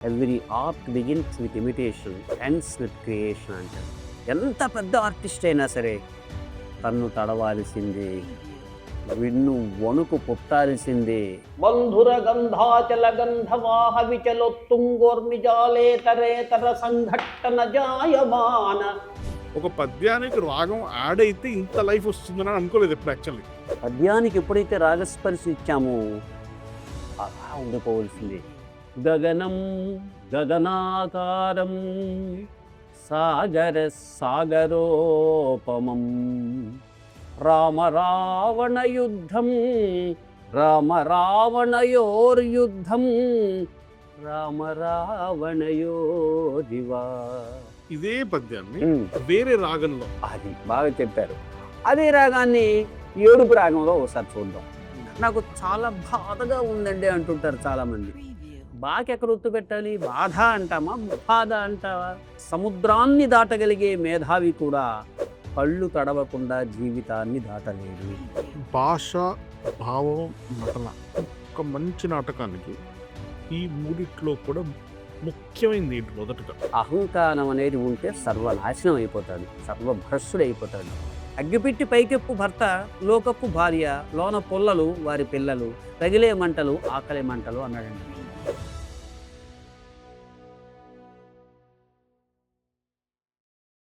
Every art begins with imitation ends with creation అంటారు. ఎంత పెద్ద ఆర్టిస్ట్ అయినా సరే కన్ను తడవాల్సిందే, విన్ను వణుకు పుట్టాల్సిందే. బంధుర గంధాచల గంధవాహ విచలోత్తుంగోర్మిజాలేతరేతర సంఘట్టన జాయమాన. ఒక పద్యానికి రాగం యాడ్ అయితే ఇంత లైఫ్ వస్తుందని అనుకోలేదు ఎప్పుడు. యాక్చువల్లీ పద్యానికి ఎప్పుడైతే రాగస్పర్శ ఇచ్చామో అలా ఉండిపోవలసిందే. గగనం గగనాకారం సాగర సాగరోపమం రామ రావణ యుద్ధం రామ రావణయోర్యుద్ధం రామ రావణయోరివా. ఇదే పద్యాన్ని వేరే రాగంలో అది బాగా చెప్పారు. అదే రాగాన్ని ఏడుపు రాగంలో ఒకసారి చూద్దాం. నాకు చాలా బాధగా ఉందండి అంటుంటారు చాలామంది. బాగా ఎక్కడ ఒత్తు పెట్టాలి? బాధ అంటామా, బాధ అంటావా? సముద్రాన్ని దాటగలిగే మేధావి కూడా కళ్ళు తడవకుండా జీవితాన్ని దాటలేడు. భాష, భావం, నటన ఒక మంచి నాటకానికి ఈ మూడిట్లో కూడా ముఖ్యమైనది ఏంటి? మొదటగా అహంకారం అనేది ఉంటే సర్వనాశనం అయిపోతాడు, సర్వభ్రష్టుడు అయిపోతాడు. అగ్గిపెట్టి పైకెప్పు భర్త, లోకప్పు భార్య, లోన పొల్లలు వారి పిల్లలు, రగిలే మంటలు ఆకలి మంటలు అన్నాడండి.